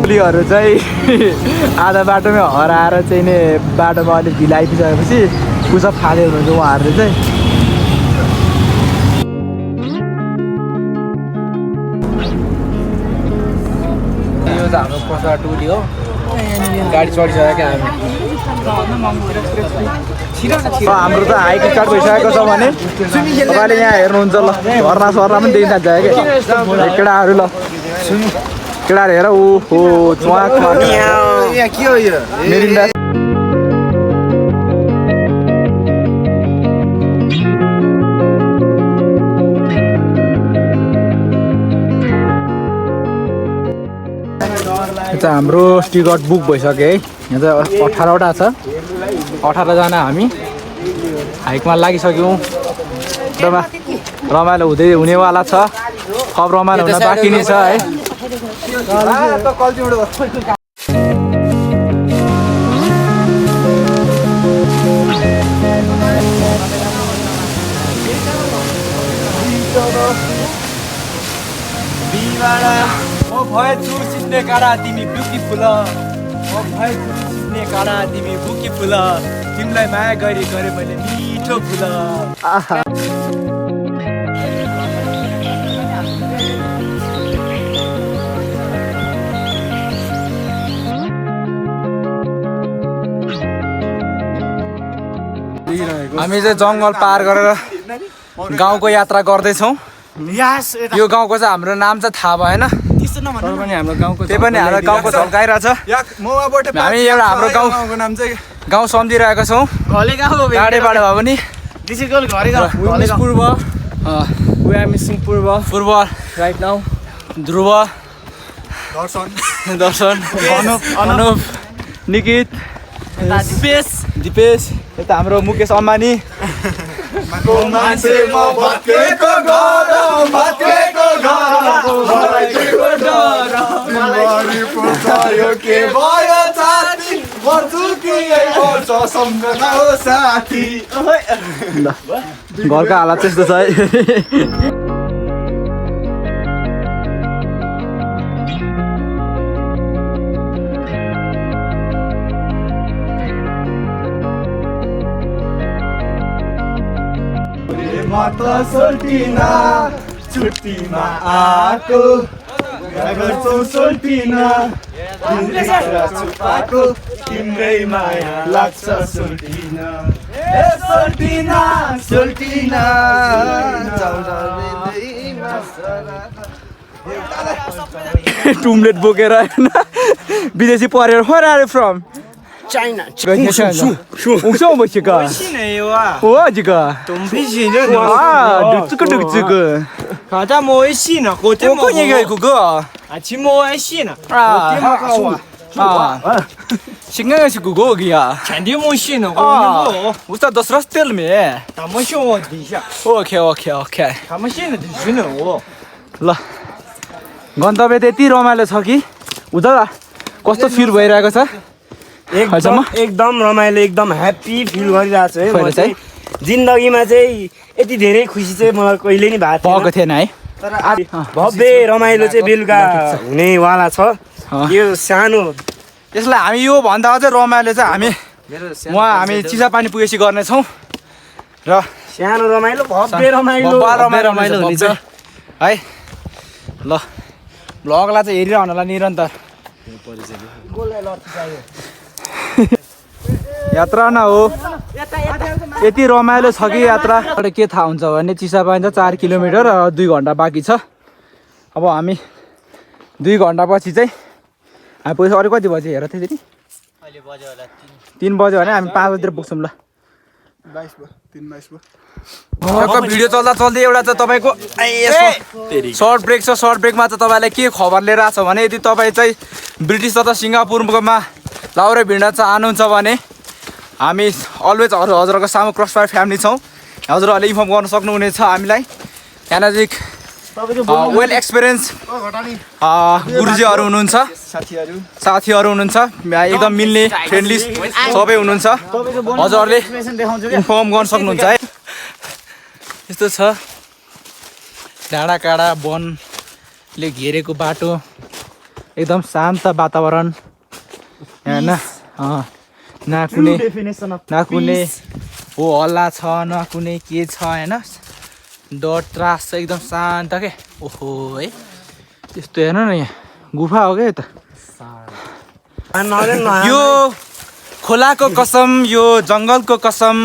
पुलीहरू चाहिँ आधा बाटोमै हराएर चाहिँ नि बाटोमा अलिक ढिलो आइपुगेपछि पुसअप खाँदै हुनुहुन्छ उहाँहरूले चाहिँ। यो चाहिँ हाम्रो पोसा टुली हो, गाडी चढिसक्यो क्या हामी। हाम्रो त हाइक स्टार्ट भइसकेको छ भने तपाईँले यहाँ हेर्नुहुन्छ ल, झर्ना सर्ना पनि देखिन्छ क्या केटाहरू। ल केटाहरू हेर, ओहो चुवाक के हो यो मेरिन्डा। यता हाम्रो टिकट बुक भइसक्यो है। यहाँ चाहिँ 18वटा छ, 18 जना हामी हाइकमा लागिसक्यौँ। रमाइलो हुनेवाला छ, अब रमाइलो हुन बाँकी नै छ है। म भएछु सिन्ने काँडा तिमी ब्युटिफुल, म भएछु सिन्ने काँडा तिमी ब्युटिफुल, तिमीलाई माया गरे मैले मिठो फुल। हामी चाहिँ जङ्गल पार गरेर गाउँको यात्रा गर्दैछौँ। यो गाउँको चाहिँ हाम्रो नाम चाहिँ थाहा भएन, त्यही पनि हाम्रो गाउँको झल्काइरहेछ। हामी एउटा हाम्रो गाउँ सम्झिरहेको छौँ, टाढेबाट भए पनि। पूर्व राइट नाउ ध्रुव, दर्शन, अनुप, निकित, दिपेश, यता हाम्रो मुकेश अम्बानी। घरको हालत त्यस्तो छ है। माता सोल्टिना छुट्टीमा आको गर्छौ सोल्टिना, छुपाको तिम्रै माया लाग्छ सोल्टिना, ए सोल्टिना सोल्टिना। टुम्लेट बोकेर विदेशी परेर Where are you from? China. 我上不去个。我这个。哇，这个。가자모이시나 고때 뭐 그거. 아침 모이시나. 신경이 그거 그야. 잔디 모이시나 고때 우선 더 스트레스 때문에. 담으셔 디샤. 오케이. 담으시는 드시는 오. ल गन्तव्य त्यति रमाइलो छ कि उता कस्तो फिल भइरहेको छ? एकदम रमाइलो, एकदम ह्याप्पी फिल गरिरहेको छु है। म चाहिँ जिन्दगीमा चाहिँ यति धेरै खुसी चाहिँ मलाई कहिले नि भएको थिएन है। तर भव्य रमाइलो चाहिँ बेलुका हुनेवाला छ। यो सानो यसलाई हामी यो भन्दा अझै रमाइलो चाहिँ हामी चिसापानी पुगेपछि गर्नेछौँ र सानो रमाइलो भव्य रमाइलो हुनेछ है। ल भ्लगलाई चाहिँ हेरिरहनु होला निरन्तर। यात्रा न हो यति रमाइलो छ कि यात्रा। के थाहा हुन्छ भने चिसापानी चाहिँ 4 किलोमिटर र 2 घन्टा बाँकी छ। अब हामी 2 घन्टा पछि चाहिँ हामी पुग्छौँ। अरू कति बजे हेर त्यति 3 बज्यो भने हामी 5 बजीतिर पुग्छौँ। ल 22 भिडियो चल्दा चल्दै एउटा चाहिँ तपाईँको सर्ट ब्रेक छ। सर्ट ब्रेकमा चाहिँ तपाईँलाई के खबर लिएर आएको छ भने यदि तपाईँ चाहिँ ब्रिटिस तथा सिङ्गापुरमा लाउरे भिड्न चाहनुहुन्छ भने हामी अलवेज हजुरहरूको सामु क्रसफायर फ्यामिली छौँ। हजुरहरूले इन्फर्म गर्न सक्नुहुनेछ हामीलाई। यहाँ नजिक वेल एक्सपिरियन्स गुरुजीहरू हुनुहुन्छ, साथीहरू हुनुहुन्छ, एकदम मिल्ने फ्रेन्डली सबै हुनुहुन्छ। हजुरहरूले इन्फर्म गर्न सक्नुहुन्छ है। यस्तो छ डाँडा काँडा वन ले घेरेको बाटो एकदम शान्त वातावरण होइन न कुनै हो हल्ला छ न कुनै के छ होइन डर त्रास छ एकदम शान्त के ओहो है त्यस्तो हेर्नु न यहाँ गुफा हो क्या यो खोलाको कसम यो जङ्गलको कसम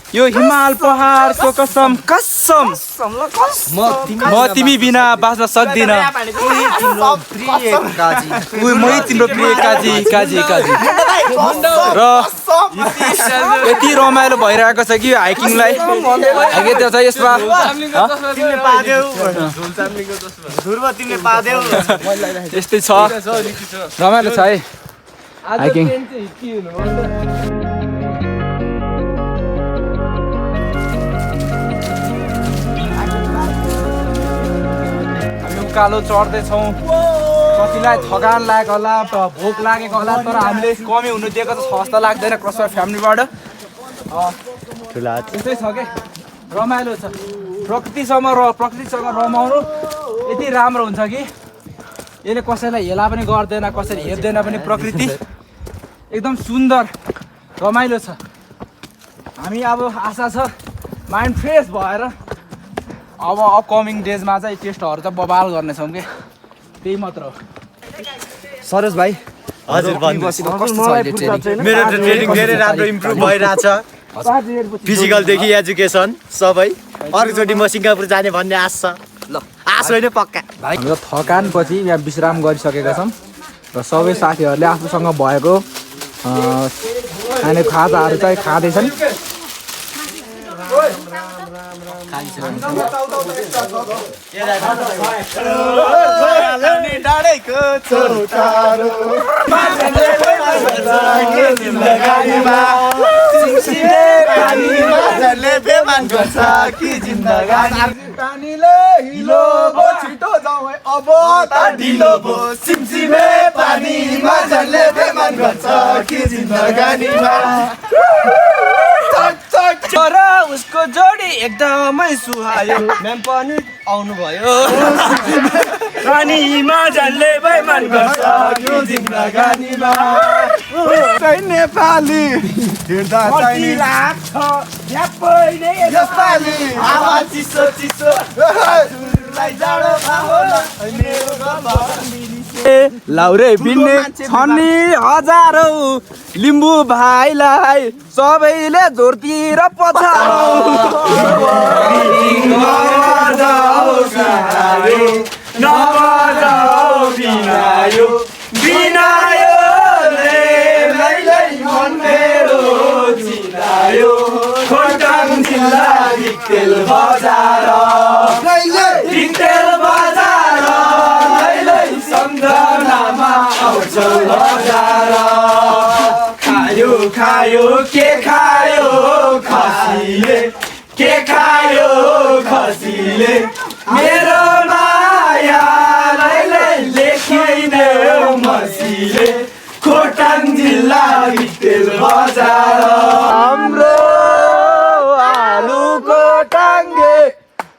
यो हिमाल पहाडको कसम कसम म तिमी बिना बाँच्न सक्दिनँ मै तिम्रो प्रिय काजी र यति रमाइलो भइरहेको छ कि हाइकिङलाई त्यो चाहिँ यसमा यस्तै छ रमाइलो छ है हाइकिङ उकालो चढ्दैछौँ कतिलाई थकान लागेको होला भोक लागेको होला तर हामीले कमी हुनु दिएको त छ जस्तो लाग्दैन क्रसर फ्यामिलीबाट त्यस्तै छ क्या रमाइलो छ प्रकृतिसँग रमाउनु यति राम्रो हुन्छ कि यसले कसैलाई हेला पनि गर्दैन कसैले हेर्दैन पनि प्रकृति एकदम सुन्दर रमाइलो छ हामी अब आशा छ माइन्ड फ्रेस भएर अब अपकमिङ डेजमा चाहिँ टेस्टहरू चाहिँ बबाल गर्नेछौँ कि त्यही मात्र हो सरोज भाइ हजुर मेरो त ट्रेनिङ धेरै राम्रो इम्प्रुभ भइरहेछ फिजिकलदेखि एजुकेसन सबै अर्कोचोटि म सिङ्गापुर जाने भन्ने आश छ ल आश होइन पक्का हाम्रो थकानपछि यहाँ विश्राम गरिसकेका छौँ र सबै साथीहरूले आफूसँग भएको खाने खाजाहरू चाहिँ खाँदैछन् पानीले हिलो भो छिटो जाउँ है अब त ढिलो भो सिमसिमे पानीमा झन्ले बेमान गर्छ कि जिन्दगानीमा तर उसको जोडी एकदमै सुहायो म्याम पनि आउनुभयो पानीमा झन्ले बेमान गर्छ यो जिन्दगानीमा चाहिँ नेपाली हिँड्दा चाहिँ लाग्छ यापै नै यसपालि हावा चिसो चिसो जाडो लाउरे बिन्ने छन् हजारौँ लिम्बू भाइलाई सबैले झोरतिर पछारौँ खोटाङ जिल्ला भिक्तेल बजार सम्झनामा आउँछ बजार खायो के खायो खसीले के खायो खसीले मेरो मायालाई लेखिदेऊ मसीले खोटाङ जिल्ला भिक्तेल बजार हाम्रो आलुको टाङ्गे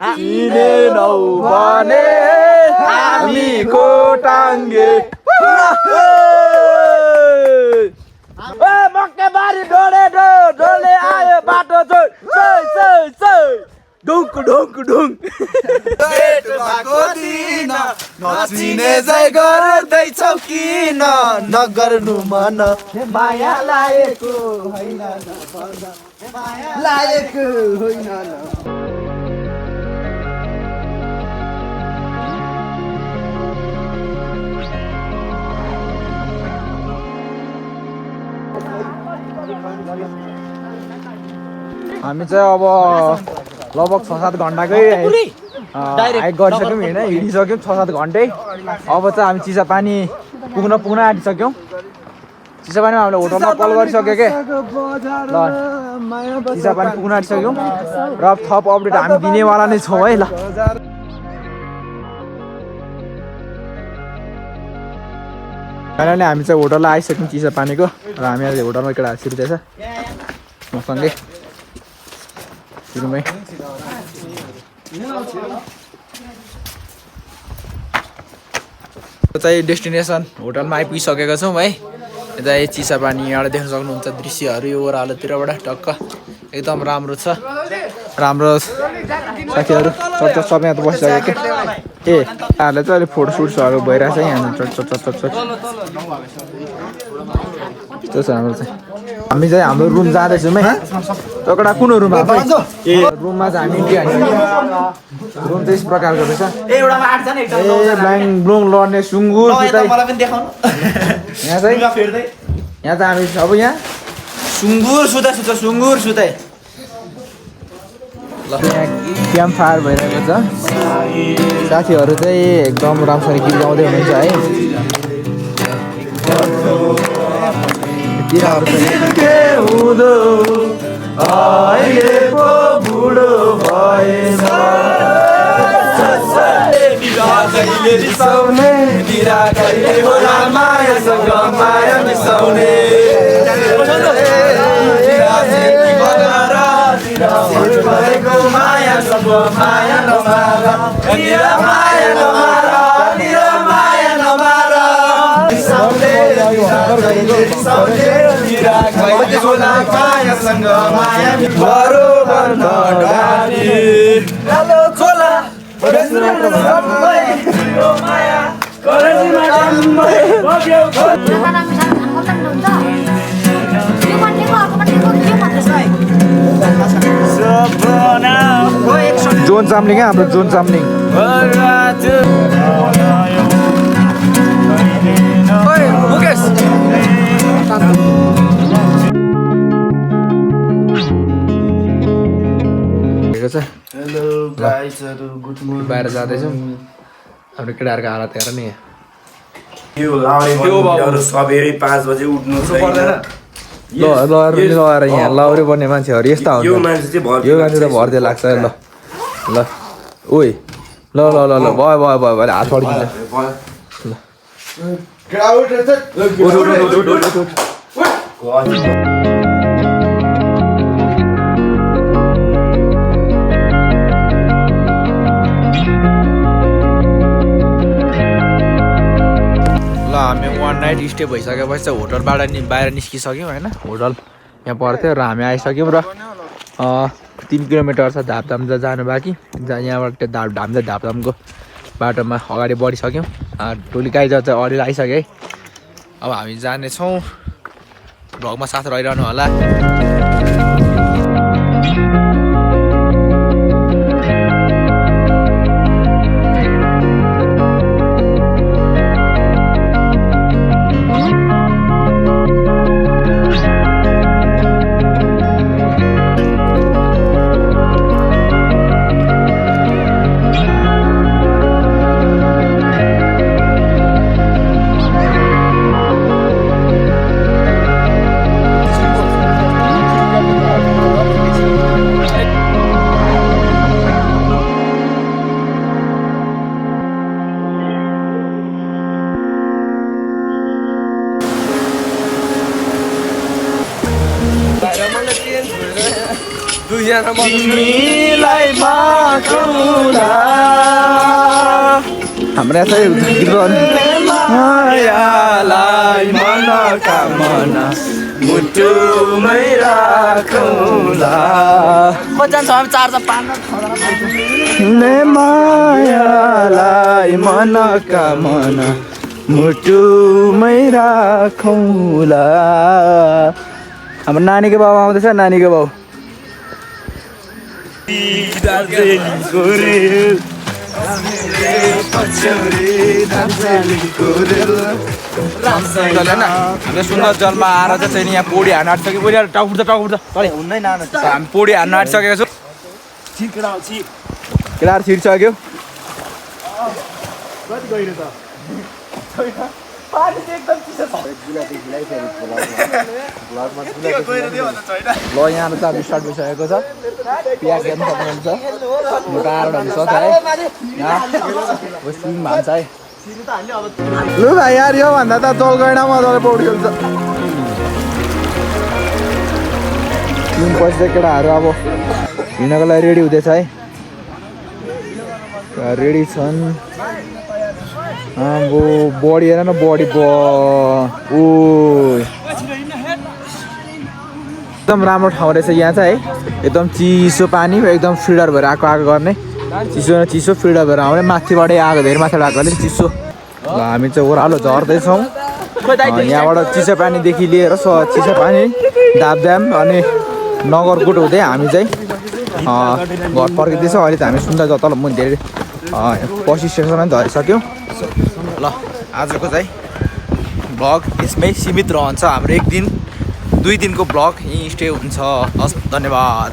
चिनेनौ भने हामीको टाङ्गे मक्केबारी डोले आयो बाटो ढुङ्क भेट भएको दिन नचिने जै गर्दैछौ किन नगर्नु मन माया लागेको होइन लागेको होइन हामी चाहिँ अब लगभग 6-7 घन्टाकै हाइक गरिसक्यौँ होइन हिँडिसक्यौँ 6-7 घन्टै अब चाहिँ हामी चिसापानी पुग्न आँटिसक्यौँ चिसापानीमा हामीले होटलमा कल गरिसक्यो के ल चिसापानी पुग्न आँटिसक्यौँ र थप अपडेट हामी दिनेवाला नै छौँ है ल फाइनली हामी चाहिँ होटलमा आइसक्यौँ चिसापानीको र हामी अहिले होटलमा केटा छिर्दैछ मसँगै सुरुमै चाहिँ डेस्टिनेसन होटलमा आइपुगिसकेका छौँ है। यता चिसापानी यहाँबाट देख्न सक्नुहुन्छ दृश्यहरू यो ओह्रालोतिरबाट टक्क एकदम राम्रो छ। राम्रो साथीहरू चट सबै यहाँ त बसिसक्यो क्या। यहाँहरूले चाहिँ अलिक फोटोसुट्सहरू भइरहेछ यहाँ चट यस्तो छ हाम्रो चाहिँ। हामी चाहिँ हाम्रो रुम जाँदैछौँ है। तकडा कुन रुममा रुममा चाहिँ हामी इन्ट्री हाल्छौँ। रुम चाहिँ यस प्रकारको रहेछ। ब्ल्याङ ब्लुङ लड्ने सुँगुर यहाँ चाहिँ यहाँ त हामी अब यहाँ सुँगुर सुताइ ल यहाँ क्याम्प फायर भइरहेको छ। साथीहरू चाहिँ एकदम राम्रोसँग गीत गाउँदै हुनुहुन्छ है। जोन चाम्लिङ हाम्रो जोन चाम्लिङ मुकेश बाहिर जाँदैछौँ। हाम्रो केटाहरूको हालत हेर नि सबेरै 5 बजे उठ्नु लगाएर यहाँ लाउरे बन्ने मान्छेहरू यस्ता हुन्छ। यो मान्छे त भर्दै लाग्छ ल ल ओइ ल ल ल ल भयो भयो भयो भयो हात फड्किन्छ ल। हामी 1 नाइट स्टे भइसकेपछि चाहिँ होटलबाट नि बाहिर निस्किसक्यौँ होइन। होटल यहाँ पर्थ्यो र हामी आइसक्यौँ र 3 किलोमिटर छ धापधाम जानु बाँकी। यहाँबाट धापधामको बाटोमा अगाडि बढिसक्यौँ। टोली गाइजर चाहिँ अगाडि आइसक्यो है। अब हामी जानेछौँ। भ्लगमा साथ रहिरहनु होला। हाम्रो चाहिँ मायालाई मनोकामना मुटुमै राखौँला मायालाई मनोकामना मुटुमै राखौँला। हाम्रो नानीको बाउ आउँदैछ। नानीको बाउ हामीले सुन्दर जलमा आएर चाहिँ यहाँ पोडी हान्न आँटिसक्यो। पोडी टाउक उठ्छ हुँदैन। हामी पोडी हान्न आँटिसकेका छौँ। केटाहरू छिर्सक्यो। ल यहाँ चाहिँ अब स्टार्ट भइसकेको छ। प्याज हेर्नु सक्नुहुन्छ। मोटा आरोहरू छ है। स्विम भान्छ है। लु भाइ यार यो भन्दा त जल गएन मजाले पौडी खेल्छ। स्विम पछि चाहिँ केटाहरू अब हिँड्नको लागि रेडी हुँदैछ है। रेडी छन्। अब बडी हेर न बडी ओ एकदम राम्रो ठाउँ रहेछ यहाँ चाहिँ है एकदम चिसो पानी एकदम फिल्टर भएर आएको गर्ने चिसो फिल्टर भएर आउने माथिबाटै आएको धेरै माथिबाट आएको अलिक चिसो ल हामी चाहिँ ओह्रालो झर्दैछौँ यहाँबाट चिसो पानीदेखि लिएर चिसो पानी दाबदाम अनि नगरकोट हुँदै हामी चाहिँ घर फर्किँदैछौँ अहिले त हामी सुन्दर तल म धेरै बस स्टेसनमा झरिसक्यौँ ल आजको चाहिँ भ्लग यसमै सीमित रहन्छ हाम्रो 1 दिन 2 दिनको भ्लग यहीँ स्टे हुन्छ हस् धन्यवाद।